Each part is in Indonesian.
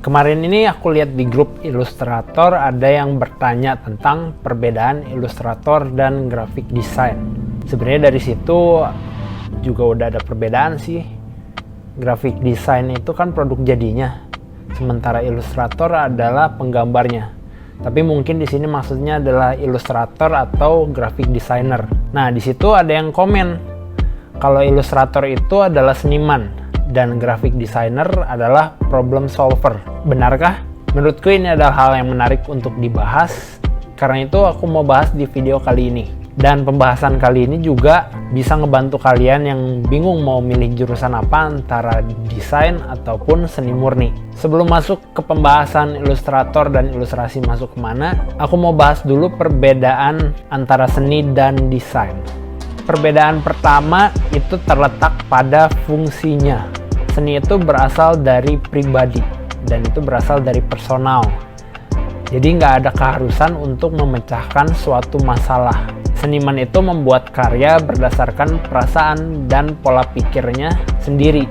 Kemarin ini aku lihat di grup ilustrator ada yang bertanya tentang perbedaan ilustrator dan graphic design. Sebenarnya dari situ juga udah ada perbedaan sih. Graphic design itu kan produk jadinya, sementara ilustrator adalah penggambarnya. Tapi mungkin di sini maksudnya adalah ilustrator atau graphic designer. Nah, di situ ada yang komen kalau ilustrator itu adalah seniman dan graphic designer adalah problem solver. Benarkah? Menurutku ini adalah hal yang menarik untuk dibahas. Karena itu aku mau bahas di video kali ini. Dan pembahasan kali ini juga bisa ngebantu kalian yang bingung mau milih jurusan apa antara desain ataupun seni murni. Sebelum masuk ke pembahasan ilustrator dan ilustrasi masuk kemana, aku mau bahas dulu perbedaan antara seni dan desain. Perbedaan pertama itu terletak pada fungsinya. Seni itu berasal dari pribadi dan itu berasal dari personal. Jadi nggak ada keharusan untuk memecahkan suatu masalah. Seniman itu membuat karya berdasarkan perasaan dan pola pikirnya sendiri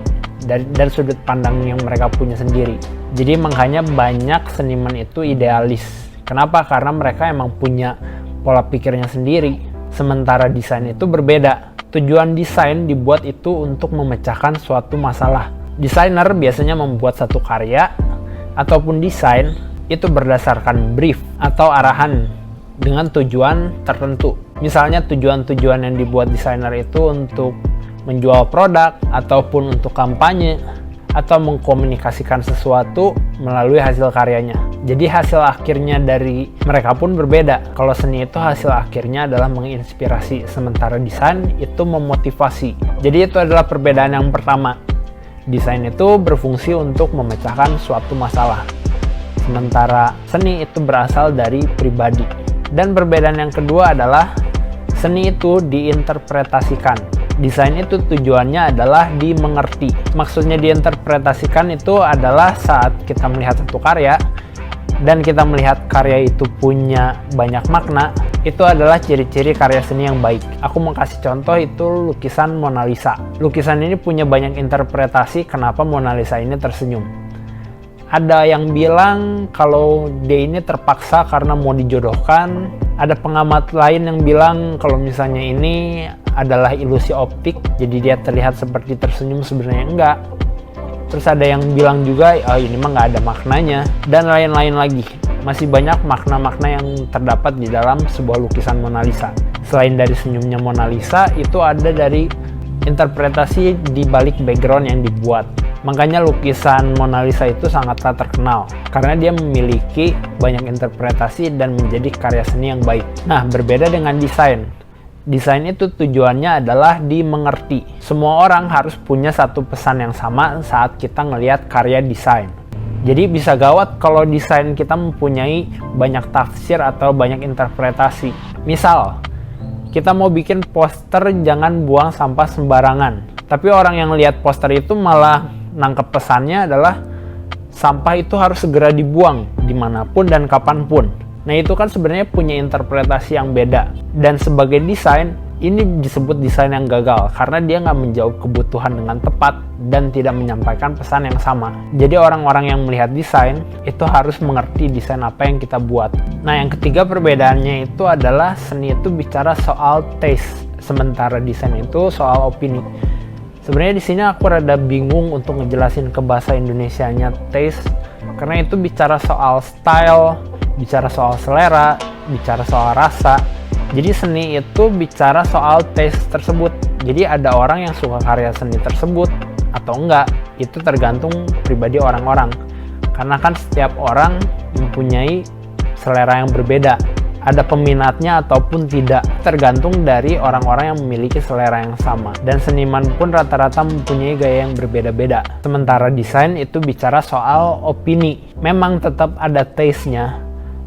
dari sudut pandang yang mereka punya sendiri. Jadi makanya banyak seniman itu idealis. Kenapa? Karena mereka emang punya pola pikirnya sendiri. Sementara desain itu berbeda. Tujuan desain dibuat itu untuk memecahkan suatu masalah. Desainer biasanya membuat satu karya ataupun desain itu berdasarkan brief atau arahan dengan tujuan tertentu. Misalnya tujuan-tujuan yang dibuat desainer itu untuk menjual produk ataupun untuk kampanye atau mengkomunikasikan sesuatu melalui hasil karyanya. Jadi hasil akhirnya dari mereka pun berbeda. Kalau seni itu hasil akhirnya adalah menginspirasi, sementara desain itu memotivasi. Jadi itu adalah perbedaan yang pertama. Desain itu berfungsi untuk memecahkan suatu masalah, sementara seni itu berasal dari pribadi. Dan perbedaan yang kedua adalah seni itu diinterpretasikan. Desain itu tujuannya adalah dimengerti. Maksudnya diinterpretasikan itu adalah saat kita melihat satu karya dan kita melihat karya itu punya banyak makna, itu adalah ciri-ciri karya seni yang baik. Aku mau kasih contoh, itu lukisan Mona Lisa. Lukisan ini punya banyak interpretasi kenapa Mona Lisa ini tersenyum. Ada yang bilang kalau dia ini terpaksa karena mau dijodohkan. Ada pengamat lain yang bilang kalau misalnya ini adalah ilusi optik, jadi dia terlihat seperti tersenyum, sebenarnya enggak. Terus ada yang bilang juga, oh ini mah nggak ada maknanya, dan lain-lain lagi. Masih banyak makna-makna yang terdapat di dalam sebuah lukisan Mona Lisa. Selain dari senyumnya Mona Lisa, itu ada dari interpretasi di balik background yang dibuat. Makanya lukisan Mona Lisa itu sangatlah terkenal karena dia memiliki banyak interpretasi dan menjadi karya seni yang baik. Nah, berbeda dengan desain. Desain itu tujuannya adalah dimengerti. Semua orang harus punya satu pesan yang sama saat kita ngelihat karya desain. Jadi bisa gawat kalau desain kita mempunyai banyak tafsir atau banyak interpretasi. Misal, kita mau bikin poster jangan buang sampah sembarangan. Tapi orang yang lihat poster itu malah nangkep pesannya adalah sampah itu harus segera dibuang dimanapun dan kapanpun. Nah, itu kan sebenarnya punya interpretasi yang beda. Dan sebagai desain, ini disebut desain yang gagal karena dia nggak menjawab kebutuhan dengan tepat dan tidak menyampaikan pesan yang sama. Jadi orang-orang yang melihat desain itu harus mengerti desain apa yang kita buat. Nah, yang ketiga perbedaannya itu adalah seni itu bicara soal taste, sementara desain itu soal opini. Sebenarnya di sini aku rada bingung untuk ngejelasin ke bahasa Indonesianya taste, karena itu bicara soal style, bicara soal selera, bicara soal rasa. Jadi seni itu bicara soal taste tersebut. Jadi ada orang yang suka karya seni tersebut atau enggak, itu tergantung pribadi orang-orang. Karena kan setiap orang mempunyai selera yang berbeda. Ada peminatnya ataupun tidak, tergantung dari orang-orang yang memiliki selera yang sama. Dan seniman pun rata-rata mempunyai gaya yang berbeda-beda. Sementara desain itu bicara soal opini. Memang tetap ada taste-nya,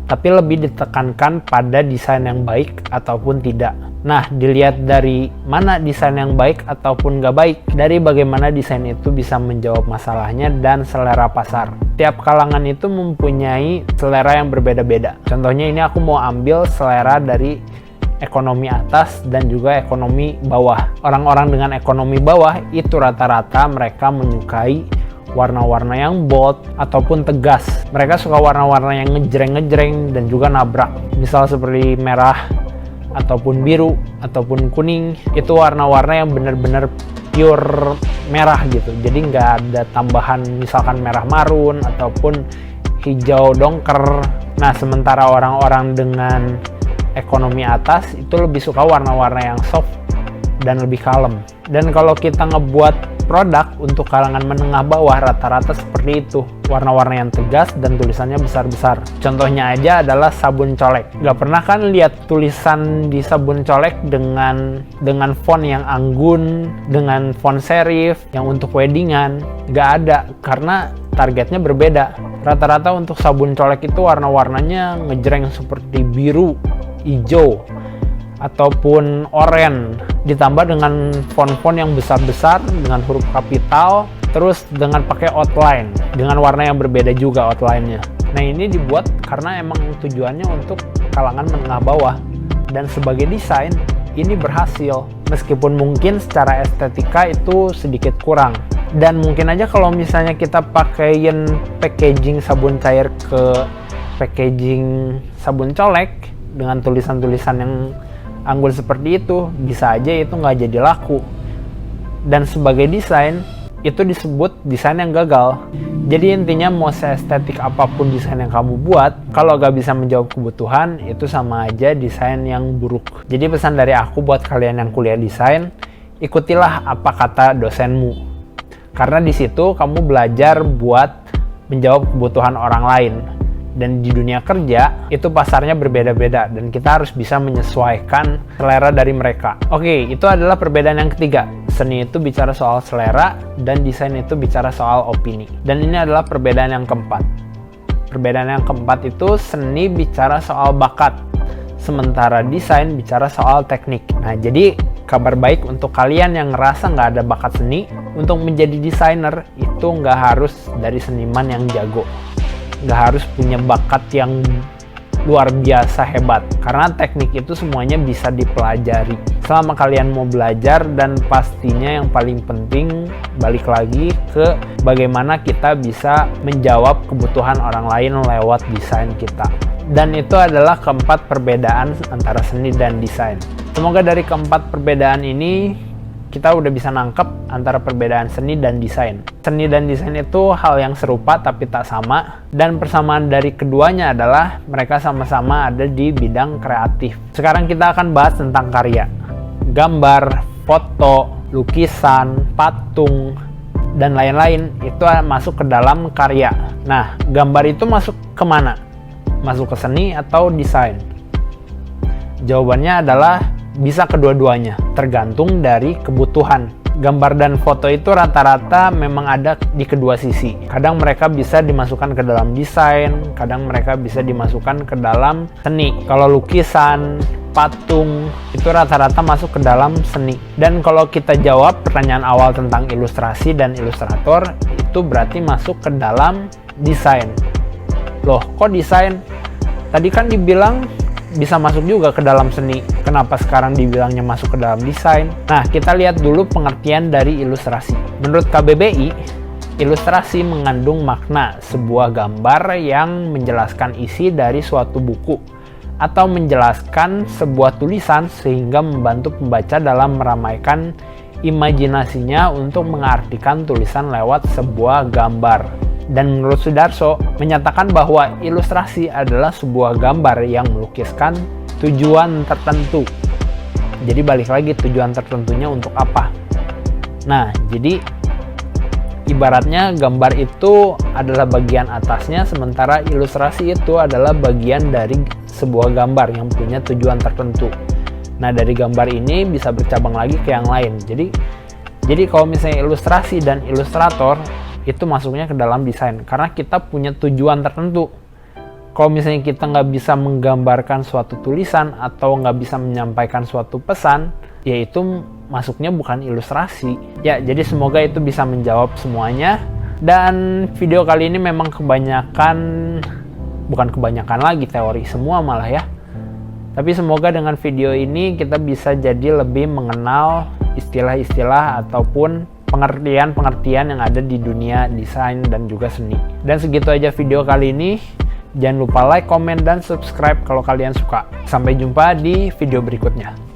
tapi lebih ditekankan pada desain yang baik ataupun tidak. Nah, dilihat dari mana desain yang baik ataupun nggak baik, dari bagaimana desain itu bisa menjawab masalahnya dan selera pasar. Tiap kalangan itu mempunyai selera yang berbeda-beda. Contohnya ini aku mau ambil selera dari ekonomi atas dan juga ekonomi bawah. Orang-orang dengan ekonomi bawah itu rata-rata mereka menyukai warna-warna yang bold ataupun tegas. Mereka suka warna-warna yang ngejreng-ngejreng dan juga nabrak. Misal seperti merah ataupun biru ataupun kuning, itu warna-warna yang benar-benar pure merah gitu. Jadi nggak ada tambahan misalkan merah marun ataupun hijau dongker. Nah, sementara orang-orang dengan ekonomi atas itu lebih suka warna-warna yang soft dan lebih kalem. Dan kalau kita ngebuat produk untuk kalangan menengah bawah, rata-rata seperti itu, warna-warna yang tegas dan tulisannya besar-besar. Contohnya aja adalah sabun colek. Gak pernah kan lihat tulisan di sabun colek dengan font yang anggun, dengan font serif yang untuk weddingan? Gak ada, karena targetnya berbeda. Rata-rata untuk sabun colek itu warna-warnanya ngejreng seperti biru, hijau, ataupun oranye, ditambah dengan font-font yang besar-besar dengan huruf kapital, terus dengan pakai outline dengan warna yang berbeda juga outline-nya. Nah, ini dibuat karena emang tujuannya untuk kalangan menengah bawah, dan sebagai desain ini berhasil, meskipun mungkin secara estetika itu sedikit kurang. Dan mungkin aja kalau misalnya kita pakaiin packaging sabun cair ke packaging sabun colek dengan tulisan-tulisan yang anggun seperti itu, bisa aja itu nggak jadi laku. Dan sebagai desain, itu disebut desain yang gagal. Jadi intinya mau seestetik apapun desain yang kamu buat, kalau nggak bisa menjawab kebutuhan, itu sama aja desain yang buruk. Jadi pesan dari aku buat kalian yang kuliah desain, ikutilah apa kata dosenmu. Karena di situ kamu belajar buat menjawab kebutuhan orang lain. Dan di dunia kerja, itu pasarnya berbeda-beda dan kita harus bisa menyesuaikan selera dari mereka. Oke, itu adalah perbedaan yang ketiga. Seni itu bicara soal selera dan desain itu bicara soal opini. Dan ini adalah perbedaan yang keempat. Perbedaan yang keempat itu seni bicara soal bakat, sementara desain bicara soal teknik. Nah, jadi kabar baik untuk kalian yang ngerasa nggak ada bakat seni, untuk menjadi desainer itu nggak harus dari seniman yang jago. Nggak harus punya bakat yang luar biasa hebat, karena teknik itu semuanya bisa dipelajari selama kalian mau belajar. Dan pastinya yang paling penting, balik lagi ke bagaimana kita bisa menjawab kebutuhan orang lain lewat desain kita. Dan itu adalah keempat perbedaan antara seni dan desain. Semoga dari keempat perbedaan ini kita udah bisa nangkep antara perbedaan seni dan desain. Seni dan desain itu hal yang serupa tapi tak sama, dan persamaan dari keduanya adalah mereka sama-sama ada di bidang kreatif. Sekarang kita akan bahas tentang karya. Gambar, foto, lukisan, patung, dan lain-lain itu masuk ke dalam karya. Nah, gambar itu masuk kemana? Masuk ke seni atau desain? Jawabannya adalah bisa kedua-duanya, tergantung dari kebutuhan. Gambar dan foto itu rata-rata memang ada di kedua sisi. Kadang mereka bisa dimasukkan ke dalam desain, kadang mereka bisa dimasukkan ke dalam seni. Kalau lukisan, patung, itu rata-rata masuk ke dalam seni. Dan kalau kita jawab pertanyaan awal tentang ilustrasi dan ilustrator, itu berarti masuk ke dalam desain. Loh, kok desain? Tadi kan dibilang bisa masuk juga ke dalam seni. Kenapa sekarang dibilangnya masuk ke dalam desain? Nah, kita lihat dulu pengertian dari ilustrasi. Menurut KBBI, ilustrasi mengandung makna sebuah gambar yang menjelaskan isi dari suatu buku atau menjelaskan sebuah tulisan sehingga membantu pembaca dalam meramaikan imajinasinya untuk mengartikan tulisan lewat sebuah gambar. Dan menurut Sudarso, menyatakan bahwa ilustrasi adalah sebuah gambar yang melukiskan tujuan tertentu. Jadi balik lagi, tujuan tertentunya untuk apa? Nah, jadi ibaratnya gambar itu adalah bagian atasnya, sementara ilustrasi itu adalah bagian dari sebuah gambar yang punya tujuan tertentu. Nah, dari gambar ini bisa bercabang lagi ke yang lain. Jadi kalau misalnya ilustrasi dan ilustrator itu masuknya ke dalam desain, karena kita punya tujuan tertentu. Kalau misalnya kita nggak bisa menggambarkan suatu tulisan atau nggak bisa menyampaikan suatu pesan, ya itu masuknya bukan ilustrasi. Ya, jadi semoga itu bisa menjawab semuanya. Dan video kali ini memang bukan kebanyakan lagi teori semua malah ya. Tapi semoga dengan video ini kita bisa jadi lebih mengenal istilah-istilah ataupun pengertian-pengertian yang ada di dunia desain dan juga seni. Dan segitu aja video kali ini. Jangan lupa like, komen, dan subscribe kalau kalian suka. Sampai jumpa di video berikutnya.